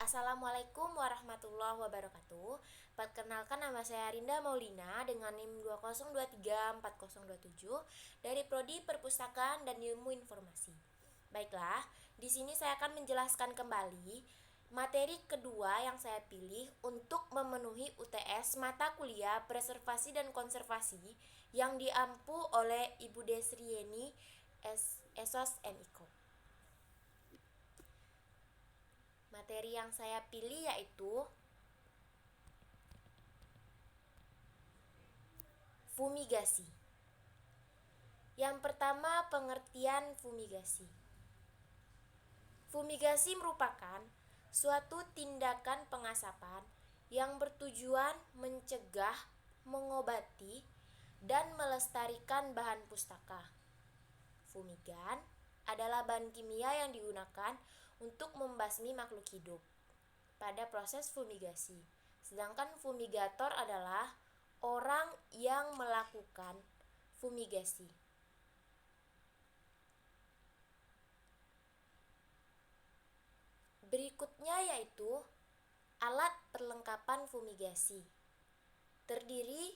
Assalamualaikum warahmatullahi wabarakatuh. Perkenalkan, nama saya Rinda Maulina dengan NIM 20234027 dari Prodi Perpustakaan dan Ilmu Informasi. Baiklah, di sini saya akan menjelaskan kembali materi kedua yang saya pilih untuk memenuhi UTS mata kuliah Preservasi dan Konservasi yang diampu oleh Ibu Desrieni Esos MIKO. Materi yang saya pilih yaitu fumigasi. Yang pertama, pengertian fumigasi. Fumigasi merupakan suatu tindakan pengasapan yang bertujuan mencegah, mengobati, dan melestarikan bahan pustaka. Fumigan adalah bahan kimia yang digunakan untuk membasmi makhluk hidup pada proses fumigasi. Sedangkan fumigator adalah orang yang melakukan fumigasi. Berikutnya yaitu alat perlengkapan fumigasi. Terdiri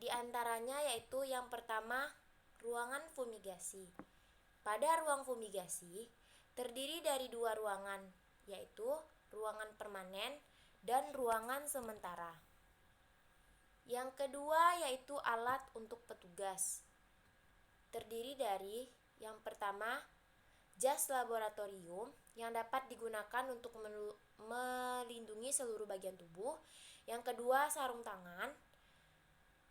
diantaranya yaitu yang pertama, ruangan fumigasi. Pada ruang fumigasi terdiri dari dua ruangan, yaitu ruangan permanen dan ruangan sementara. Yang kedua yaitu alat untuk petugas. Terdiri dari yang pertama, jas laboratorium yang dapat digunakan untuk melindungi seluruh bagian tubuh. Yang kedua, sarung tangan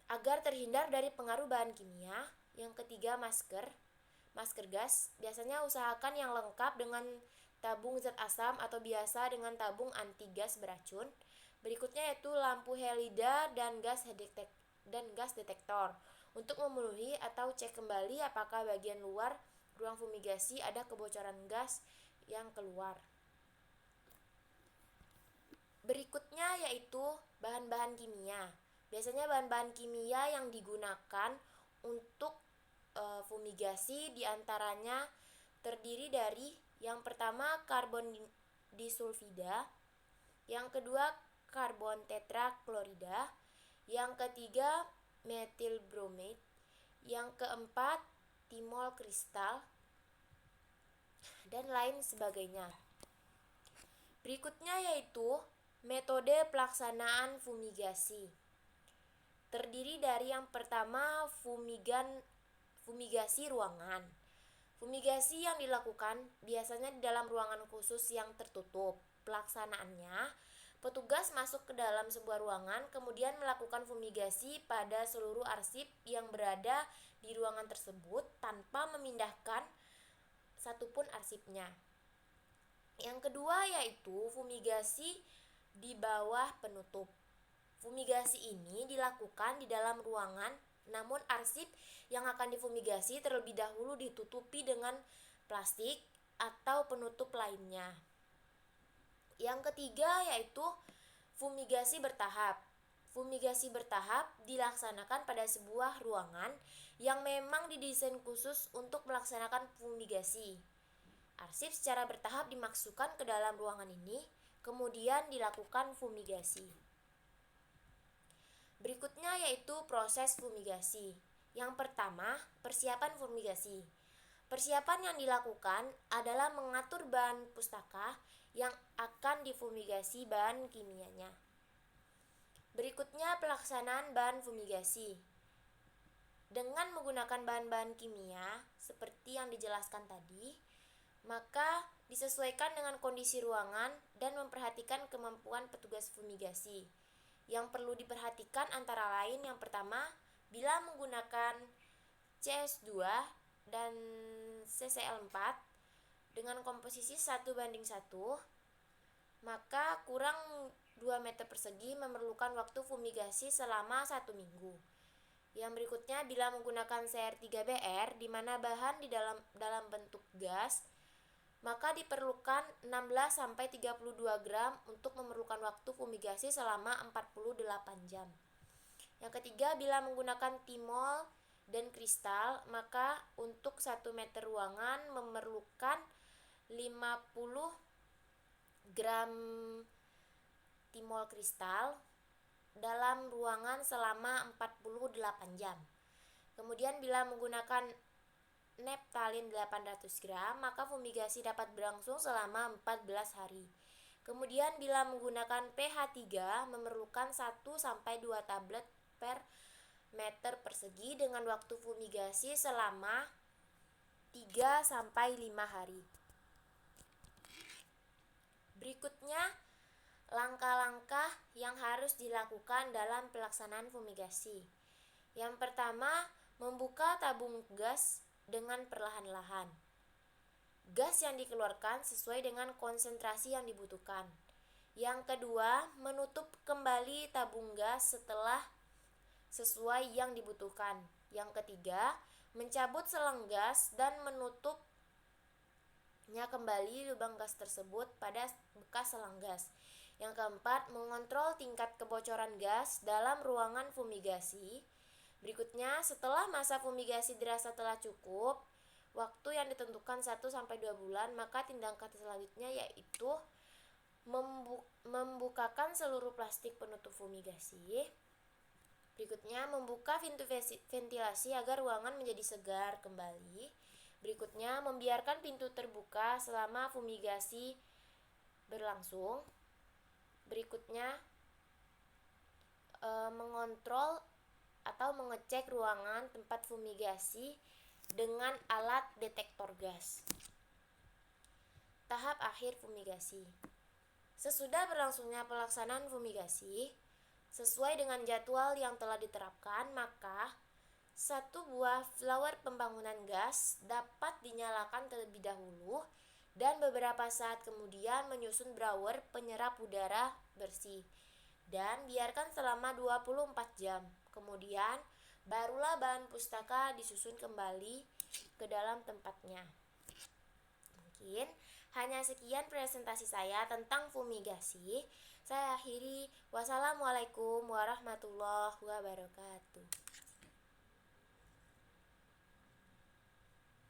agar terhindar dari pengaruh bahan kimia. Yang ketiga, masker gas. Biasanya usahakan yang lengkap dengan tabung zat asam atau biasa dengan tabung anti gas beracun. Berikutnya yaitu lampu helida dan gas detektor untuk memenuhi atau cek kembali apakah bagian luar ruang fumigasi ada kebocoran gas yang keluar. Berikutnya yaitu bahan-bahan kimia. Biasanya bahan-bahan kimia yang digunakan untuk fumigasi diantaranya terdiri dari yang pertama, karbon disulfida, yang kedua, karbon tetraklorida, yang ketiga, methyl bromide, yang keempat, timol kristal, dan lain sebagainya. Berikutnya yaitu metode pelaksanaan fumigasi. Terdiri dari yang pertama, fumigasi ruangan. Fumigasi yang dilakukan biasanya di dalam ruangan khusus yang tertutup. Pelaksanaannya, petugas masuk ke dalam sebuah ruangan kemudian melakukan fumigasi pada seluruh arsip yang berada di ruangan tersebut tanpa memindahkan satupun arsipnya. Yang kedua yaitu fumigasi di bawah penutup. Fumigasi ini dilakukan di dalam ruangan, namun arsip yang akan difumigasi terlebih dahulu ditutupi dengan plastik atau penutup lainnya. Yang ketiga yaitu fumigasi bertahap. Fumigasi bertahap dilaksanakan pada sebuah ruangan yang memang didesain khusus untuk melaksanakan fumigasi. Arsip secara bertahap dimasukkan ke dalam ruangan ini, kemudian dilakukan fumigasi. Berikutnya yaitu proses fumigasi. Yang pertama, persiapan fumigasi. Persiapan yang dilakukan adalah mengatur bahan pustaka yang akan difumigasi bahan kimianya. Berikutnya, pelaksanaan bahan fumigasi. Dengan menggunakan bahan-bahan kimia seperti yang dijelaskan tadi, maka disesuaikan dengan kondisi ruangan dan memperhatikan kemampuan petugas fumigasi. Yang perlu diperhatikan antara lain yang pertama, bila menggunakan CS2 dan CCl4 dengan komposisi 1:1, maka kurang 2 meter persegi memerlukan waktu fumigasi selama 1 minggu. Yang berikutnya, bila menggunakan CR3BR di mana bahan di dalam bentuk gas, maka diperlukan 16-32 gram untuk memerlukan waktu fumigasi selama 48 jam. Yang ketiga, bila menggunakan timol dan kristal, maka untuk 1 meter ruangan memerlukan 50 gram timol kristal dalam ruangan selama 48 jam. Kemudian bila menggunakan neptalin 800 gram, maka fumigasi dapat berlangsung selama 14 hari. Kemudian bila menggunakan pH 3 memerlukan 1-2 tablet per meter persegi dengan waktu fumigasi selama 3-5 hari. Berikutnya, langkah-langkah yang harus dilakukan dalam pelaksanaan fumigasi. Yang pertama, membuka tabung gas dengan perlahan-lahan. Gas yang dikeluarkan sesuai dengan konsentrasi yang dibutuhkan. Yang kedua, menutup kembali tabung gas setelah sesuai yang dibutuhkan. Yang ketiga, mencabut selang gas dan menutupnya kembali lubang gas tersebut pada bekas selang gas. Yang keempat, mengontrol tingkat kebocoran gas dalam ruangan fumigasi. Berikutnya, setelah masa fumigasi dirasa telah cukup, waktu yang ditentukan 1-2 bulan, maka tindakan selanjutnya yaitu membukakan seluruh plastik penutup fumigasi. Berikutnya, membuka pintu ventilasi agar ruangan menjadi segar kembali. Berikutnya, membiarkan pintu terbuka selama fumigasi berlangsung. Berikutnya, mengontrol atau mengecek ruangan tempat fumigasi dengan alat detektor gas. Tahap akhir fumigasi. Sesudah berlangsungnya pelaksanaan fumigasi, sesuai dengan jadwal yang telah diterapkan, maka satu buah blower pembangunan gas dapat dinyalakan terlebih dahulu dan beberapa saat kemudian menyusun blower penyerap udara bersih dan biarkan selama 24 jam. Kemudian barulah bahan pustaka disusun kembali ke dalam tempatnya. Mungkin hanya sekian presentasi saya tentang fumigasi. Saya akhiri. Wassalamualaikum warahmatullahi wabarakatuh.